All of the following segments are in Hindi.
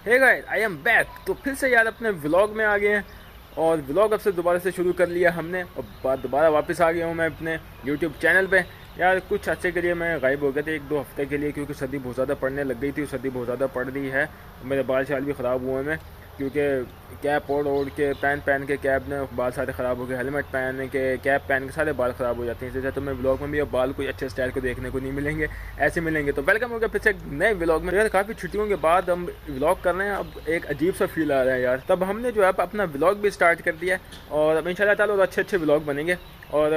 Hey guys, I am back. तो फिर से यार अपने व्लॉग में आ गए हैं और व्लॉग अब से दोबारा से शुरू कर लिया हमने और दोबारा वापस आ गया हूँ मैं अपने यूट्यूब चैनल पे। यार कुछ अच्छे के लिए मैं गायब हो गया था 1-2 हफ्ते के लिए, क्योंकि सर्दी बहुत ज़्यादा पड़ने लग गई थी। सर्दी बहुत ज़्यादा पड़ रही है, मेरे बाल शाल भी ख़राब हुए हैं क्योंकि कैप ओढ़ के पहन के कैप ने बाल सारे ख़राब हो गए। हेलमेट पहन के कैप पहन के सारे बाल ख़राब हो जाते हैं। इसलिए तो मैं व्लॉग में भी अब बाल कोई अच्छे स्टाइल को देखने को नहीं मिलेंगे, ऐसे मिलेंगे। तो वेलकम हो गया फिर से एक नए व्लॉग में। यार काफ़ी छुट्टियों के बाद हम व्लॉग कर रहे हैं, अब एक अजीब सा फील आ रहा है यार। तब हमने जो है अपना व्लॉग भी स्टार्ट कर दिया और अब इंशाल्लाह ताला और अच्छे व्लॉग बनेंगे। और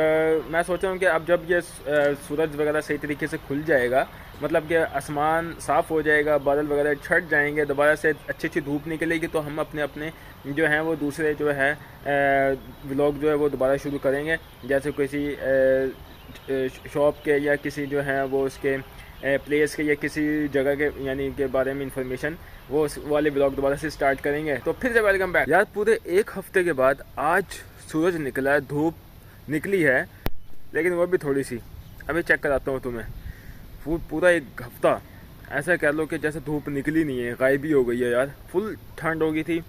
मैं सोच रहा हूँ कि अब जब ये सूरज वगैरह सही तरीके से खुल जाएगा, मतलब कि आसमान साफ़ हो जाएगा, बादल वगैरह छट जाएंगे, दोबारा से अच्छी धूप निकलेगी, तो हम अपने जो हैं वो दूसरे जो है व्लॉग जो है वो दोबारा शुरू करेंगे। जैसे किसी शॉप के या किसी जो है वो उसके प्लेस के या किसी जगह के यानी के बारे में इंफॉर्मेशन, वो उस वाले व्लॉग दोबारा से स्टार्ट करेंगे। तो फिर से वेलकम बैक यार। पूरे 1 हफ्ते के बाद आज सूरज निकला है, धूप निकली है, लेकिन वो भी थोड़ी सी। अभी चेक कराता हूँ तुम्हें। पूरा 1 हफ्ता ऐसा कह लो कि जैसे धूप निकली नहीं है, गायब ही हो गई है यार। फुल ठंड हो गई थी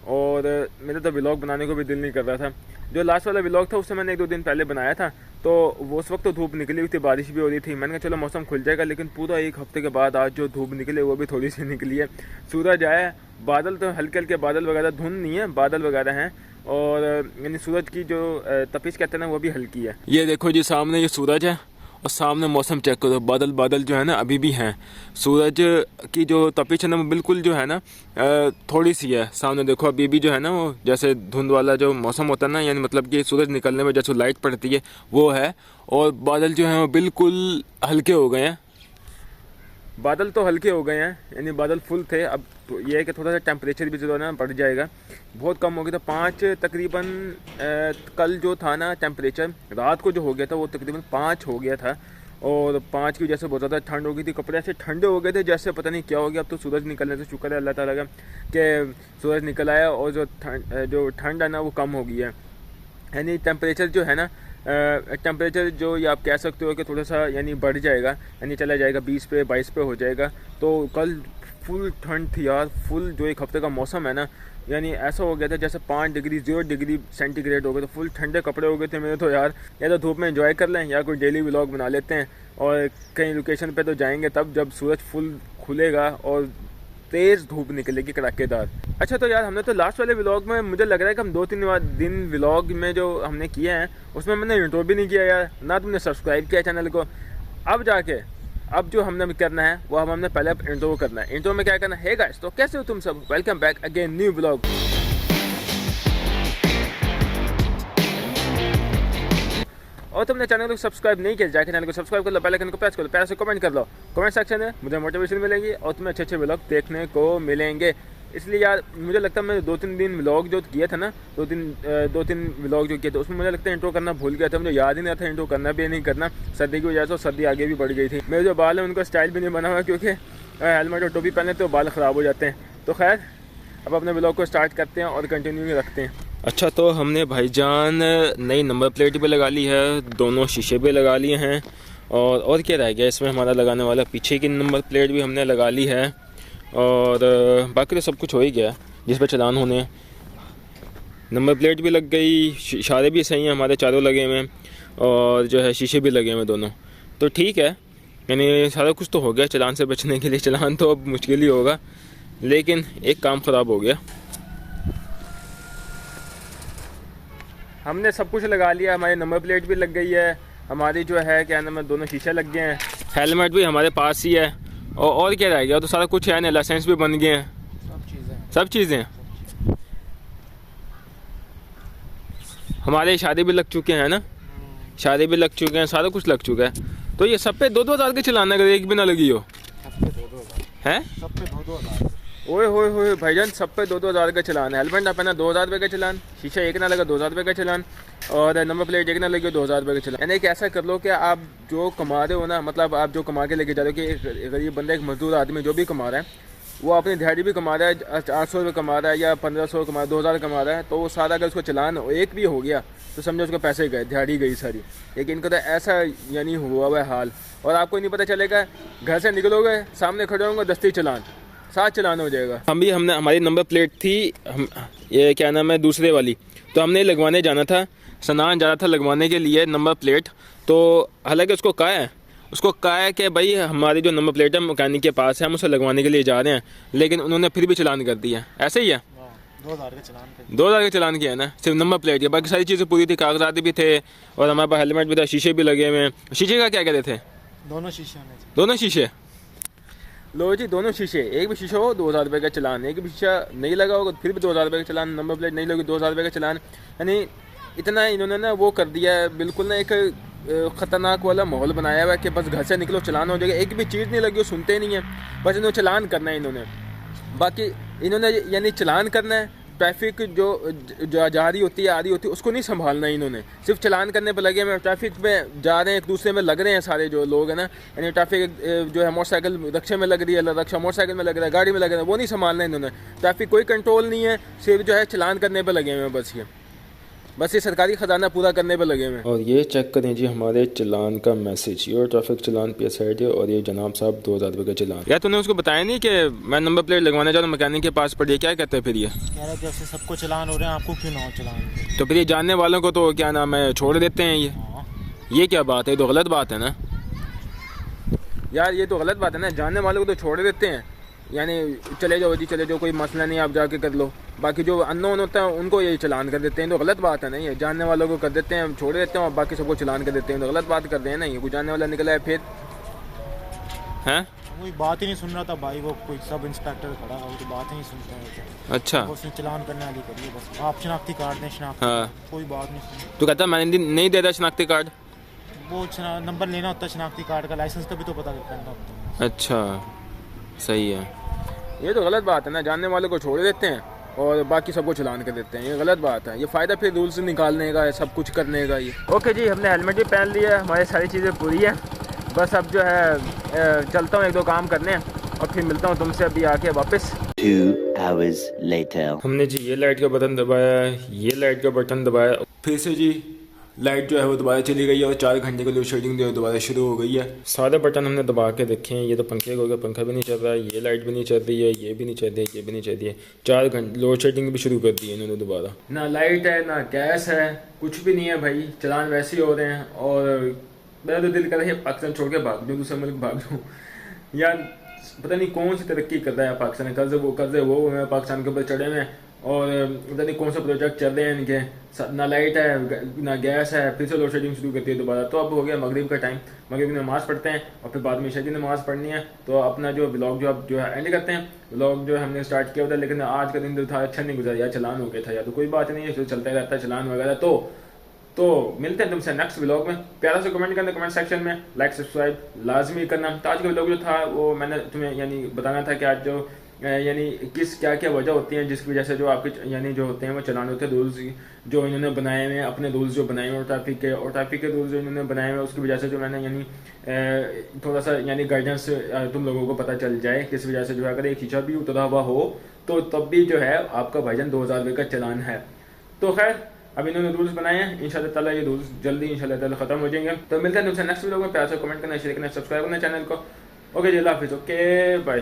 और मेरा तो व्लॉग बनाने को भी दिल नहीं कर रहा था। जो लास्ट वाला व्लॉग था उससे मैंने 1-2 दिन पहले बनाया था, तो वो उस वक्त तो धूप निकली हुई थी, बारिश भी हो रही थी। मैंने कहा चलो मौसम खुल जाएगा, लेकिन पूरा 1 हफ्ते के बाद आज जो धूप निकले वो भी थोड़ी सी निकली है। सूरज आया, बादल तो हल्के हल्के बादल वगैरह, धुंध नहीं है, बादल वगैरह हैं। और यानी सूरज की जो तपिश कहते हैं ना, वो भी हल्की है। ये देखो जी, सामने ये सूरज है और सामने मौसम चेक करो, बादल जो है ना अभी भी हैं। सूरज की जो तपिश है ना वो बिल्कुल जो है ना थोड़ी सी है। सामने देखो अभी भी जो है ना वो जैसे धुंध वाला जो मौसम होता है ना, यानी मतलब कि सूरज निकलने में जैसे लाइट पड़ती है वो है। और बादल जो हैं वो बिल्कुल हल्के हो गए हैं। बादल तो हल्के हो गए हैं, यानी बादल फुल थे। अब तो ये है कि थोड़ा सा टेम्परेचर भी जो है ना बढ़ जाएगा, बहुत कम हो गया था। 5 तकरीबन कल जो था ना टेम्परेचर, रात को जो हो गया था वो तकरीबन 5 हो गया था। और 5 की वजह से बहुत ज़्यादा ठंड हो गई थी, कपड़े ऐसे ठंडे हो गए थे जैसे पता नहीं क्या हो गया। अब तो सूरज निकलने से शुक्र है अल्लाह ताला का कि सूरज निकल आया और जो ठंड है ना वो कम हो गई है। यानी टेम्परेचर जो है ना, टेम्परेचर जो ये आप कह सकते हो कि थोड़ा सा यानी बढ़ जाएगा, यानी चला जाएगा 20 पे 22 पे हो जाएगा। तो कल फुल ठंड थी यार। फुल जो 1 हफ्ते का मौसम है ना, यानी ऐसा हो गया था जैसे 5 डिग्री 0 डिग्री सेंटीग्रेड हो गए। तो फुल ठंडे कपड़े हो गए थे मेरे तो यार। या तो धूप में एंजॉय कर लें या कोई डेली व्लॉग बना लेते हैं, और कहीं लोकेशन पे तो जाएंगे तब जब सूरज फुल खुलेगा और तेज़ धूप निकलेगी कड़ाकेदार। अच्छा तो यार हमने तो लास्ट वाले व्लॉग में मुझे लग रहा है कि हम 2-3 दिन व्लॉग में जो हमने किए हैं उसमें मैंने इंट्रो भी नहीं किया यार, ना तुमने सब्सक्राइब किया चैनल को। अब जो हमने करना है वो हमने पहले इंट्रो करना है। इंट्रो में क्या करना है? गाइस, तो कैसे हो तुम सब? Welcome back again new vlog. और तुमने चैनल को सब्सक्राइब नहीं किया, जाके चैनल को सब्सक्राइब कर लो, बेल आइकन को प्रेस कर लो, प्यार से कमेंट कर लो। कमेंट सेक्शन में मुझे मोटिवेशन मिलेगी और तुम्हें अच्छे व्लॉग देखने को मिलेंगे। इसलिए यार मुझे लगता है मैंने 2-3 दिन व्लॉग जो किया था ना, 2-3 व्लॉग जो किए थे उसमें मुझे लगता है इंट्रो करना भूल गया था। मुझे याद ही नहीं था इंट्रो करना भी नहीं करना। सर्दी की वजह से सर्दी आगे भी बढ़ गई थी। मेरे जो बाल हैं उनका स्टाइल भी नहीं बना हुआ, क्योंकि हेलमेट और टोपी पहने तो बाल ख़राब हो जाते हैं। तो खैर अब अपने व्लॉग को स्टार्ट करते हैं और कंटिन्यू रखते हैं। अच्छा तो हमने भाईजान नई नंबर प्लेट भी लगा ली है, दोनों शीशे भी लगा लिए हैं। और क्या रह गया इसमें हमारा लगाने वाला? पीछे की नंबर प्लेट भी हमने लगा ली है और बाकी तो सब कुछ हो ही गया जिस पर चलान होने। नंबर प्लेट भी लग गई, इशारे भी सही हैं हमारे चारों लगे हुए हैं, और जो है शीशे भी लगे हुए दोनों। तो ठीक है, यानी सारा कुछ तो हो गया चलान से बचने के लिए। चलान तो अब मुश्किल ही होगा, लेकिन एक काम ख़राब हो गया। हमने सब कुछ लगा लिया, हमारी नंबर प्लेट भी लग गई है, हमारी जो है क्या नाम है दोनों शीशे लग गए हैं, हेलमेट भी हमारे पास ही है। और क्या रह गया? तो सारा कुछ है ना, लाइसेंस भी बन गए हैं, सब चीज़ें। हमारे शादी भी लग चुके हैं ना, शादी भी लग चुके हैं, सारा कुछ लग चुका है। तो ये सब पे 2-2 हज़ार के चलाना, अगर एक भी ना लगी हो है। सब पे 2-2 हज़ार। ओए होए भाईजान, सब पे 2-2 हज़ार का चलान है। हेलमेट ना पहना 2,000 रुपये का चलान, शीशा एक ना लगा 2,000 रुपये का चलान, और नंबर प्लेट एक ना लगे 2,000 रुपये का चलान। यानी कि ऐसा कर लो कि आप जो कमा रहे हो ना, मतलब आप जो कमा के लेके जा रहे हो, कि अगर ये बंदा एक मजदूर आदमी जो भी कमा रहा है, वो अपनी दिहाड़ी भी कमा रहा है, 800 रुपये कमा रहा है या 1500 कमा 2,000 कमा रहा है, तो वो सारा अगर उसको चलान एक भी हो गया तो समझो उसके पैसे गए, दिहाड़ी गई सारी। लेकिन इनका तो ऐसा यानी हुआ हुआ है हाल, और आपको नहीं पता चलेगा। घर से निकलोगे, सामने खड़े होंगे, दस्ती चलान, साथ चलान हो जाएगा। हमने हमारी नंबर प्लेट थी, हम ये क्या नाम है दूसरे वाली, तो हमने लगवाने जाना था, सनान जाना था लगवाने के लिए नंबर प्लेट। तो हालांकि उसको कहा है कि भाई हमारी जो नंबर प्लेट है मैकेनिक के पास है, हम उसे लगवाने के लिए जा रहे हैं, लेकिन उन्होंने फिर भी चलान कर दिया। ऐसे ही है, 2000 का चलान किया है ना, सिर्फ नंबर प्लेट के, बाकी सारी चीज़ें पूरी थी, कागजात भी थे और हमारे पास हेलमेट भी था, शीशे भी लगे हुए हैं। शीशे का क्या कहते थे? दोनों शीशे लो जी, दोनों शीशे, एक भी शीशा हो 2000 रुपये का चलान, एक भी शीशा नहीं लगा होगा फिर भी 2000 रुपये का चलान, नंबर प्लेट नहीं लगी 2000 रुपये का चलान। यानी इतना इन्होंने ना वो कर दिया है, बिल्कुल ना एक ख़तरनाक वाला माहौल बनाया हुआ है कि बस घर से निकलो चलान हो जाएगा। एक भी चीज़ नहीं लगी, वो सुनते ही नहीं है, बस इन्होंने चलान करना है इन्होंने। बाकी इन्होंने यानी चलान करना है, ट्रैफिक जो जा रही होती है आ रही होती है उसको नहीं संभालना है इन्होंने, सिर्फ चलान करने पर लगे हैं। ट्रैफिक में जा रहे हैं, एक दूसरे में लग रहे हैं सारे जो लोग हैं ना, यानी ट्रैफिक जो है मोटरसाइकिल रक्षा में लग रही है, रक्षा मोटरसाइकिल में लग रहा है, गाड़ी में लग रहा है, वो नहीं संभालना है इन्होंने। ट्रैफिक कोई कंट्रोल नहीं है, सिर्फ जो है चलान करने पर लगे हुए हैं, बस ये सरकारी ख़जाना पूरा करने पर लगे हुए हैं। और ये चेक करें जी हमारे चलान का message, your traffic challan PSID, और ये जनाब साहब 2000 रुपये का चलान। यार तूने उसको बताया नहीं कि मैं नंबर प्लेट लगवाने जा रहा हूँ मैकेनिक के पास, पढ़िए क्या कहते हैं फिर ये कह रहे जैसे सबको चलान हो रहे हैं आपको क्यों ना हो चलान? तो फिर ये जानने वालों को तो क्या नाम है छोड़ देते हैं ये क्या बात है? ये तो गलत बात है ना यार, ये तो गलत बात है ना, जानने वालों को तो छोड़ देते हैं, यानी चले जाओ जी चले जाओ, कोई मसला नहीं, आप जाके कर लो। बाकी जो अननोन होता है उनको यही चलान कर देते हैं, तो गलत बात है ना, ये जानने वालों को कर देते हैं, छोड़ देते हैं और बाकी सबको चलान कर देते हैं, तो गलत बात कर रहे हैं ना। ये कोई जानने वाला निकला है फिर हैं, कोई बात ही नहीं सुन रहा था भाई, वो कोई सब इंस्पेक्टर खड़ा है, वो तो बात ही नहीं सुनते हैं। अच्छा, उसने चलान करने वाली करिए, बस आप शनाख्ती कार्ड दें, शनाख्ती। हाँ, कोई बात नहीं सुन। तो कहता मैंने नहीं दे रहा शनाख्ती कार्ड, वो नंबर लेना होता है शनाख्ती कार्ड का, लाइसेंस का भी तो पता करना होता है। अच्छा सही है, ये तो गलत बात है ना, जानने वालों को छोड़ देते हैं और बाकी सबको चलान कर देते हैं, ये गलत बात है। ये फ़ायदा फिर रूल्स निकालने का है, सब कुछ करने का ये। ओके जी, हमने हेलमेट भी पहन लिया है, हमारी सारी चीज़ें पूरी है, बस अब जो है चलता हूँ एक दो काम करने और फिर मिलता हूँ तुमसे अभी आके वापस। 2 hours later. हमने जी ये लाइट का बटन दबाया, ये लाइट का बटन दबाया, फिर से जी लाइट जो है वो दोबारा चली गई है और 4 घंटे के लोड शेडिंग जो है दोबारा शुरू हो गई है। सारे बटन हमने दबा के देखे हैं, ये तो पंखे हो गया, पंखा भी नहीं चल रहा है, ये लाइट भी नहीं चल रही है, ये भी नहीं चल रही है, ये भी नहीं चल रही है, 4 घंटे लोड शेडिंग भी शुरू कर दी है इन्होंने दोबारा। ना लाइट है ना गैस है, कुछ भी नहीं है भाई, चलान वैसे ही हो रहे हैं। और मेरा तो दिल कर रहा है पाकिस्तान छोड़ के भाग दूँ, दूसरे मुल्क भाग दूँ यार, पता नहीं कौन सी तरक्की कर रहा है पाकिस्तान, कर्जे वो पाकिस्तान के ऊपर चढ़े हुए हैं और पता नहीं कौन सा प्रोजेक्ट चल रहे हैं इनके, ना लाइट है ना गैस है, फिर से लोड शेडिंग शुरू करती है दोबारा। तो अब हो गया मगरिब का टाइम, मगरिब की नमाज़ पढ़ते हैं और फिर बाद में इशा की नमाज़ पढ़नी है, तो अपना जो ब्लॉग जो अब जो है एंड करते हैं। ब्लॉग जो हमने स्टार्ट किया था, लेकिन आज का दिन जो था अच्छा नहीं गुजरा यार, चलान हो गया था यार, तो कोई बात नहीं है, जो चलता रहता है चलान वगैरह। तो मिलते हैं तुमसे नेक्स्ट व्लॉग में, प्यारा से कमेंट करना कमेंट सेक्शन में, लाइक सब्सक्राइब लाजमी करना। तो आज का व्लॉग जो था वो मैंने तुम्हें यानी बताना था कि आज जो यानी किस क्या क्या वजह होती हैं जिसकी वजह से जो आपके यानी जो होते हैं वो चलान होते हैं, रूल्स जो इन्होंने बनाए हुए हैं, अपने रूल्स जो बनाए हुए हैं ट्रैफिक के रूल्स जो इन्होंने बनाए हुए हैं, उसकी वजह से जो मैंने यानी थोड़ा सा यानी गाइडेंस तुम लोगों को पता चल जाए, किस वजह से जो है अगर एक शीशा भी उतरा हुआ हो तो तब भी जो है आपका भाईजान 2000 रुपये का चलान है। तो खैर अब इन्होंने रूल्स बनाए हैं, इंशाल्लाह ताला ये रूल्स जल्दी इंशाल्लाह ताला खत्म हो जाएंगे। तो मिलते हैं तुमसे नेक्स्ट वीडियो में, प्यार से कमेंट करना, शेयर करना, सब्सक्राइब करना चैनल को। ओके जी, अल्लाह हाफिज़, ओके बाय।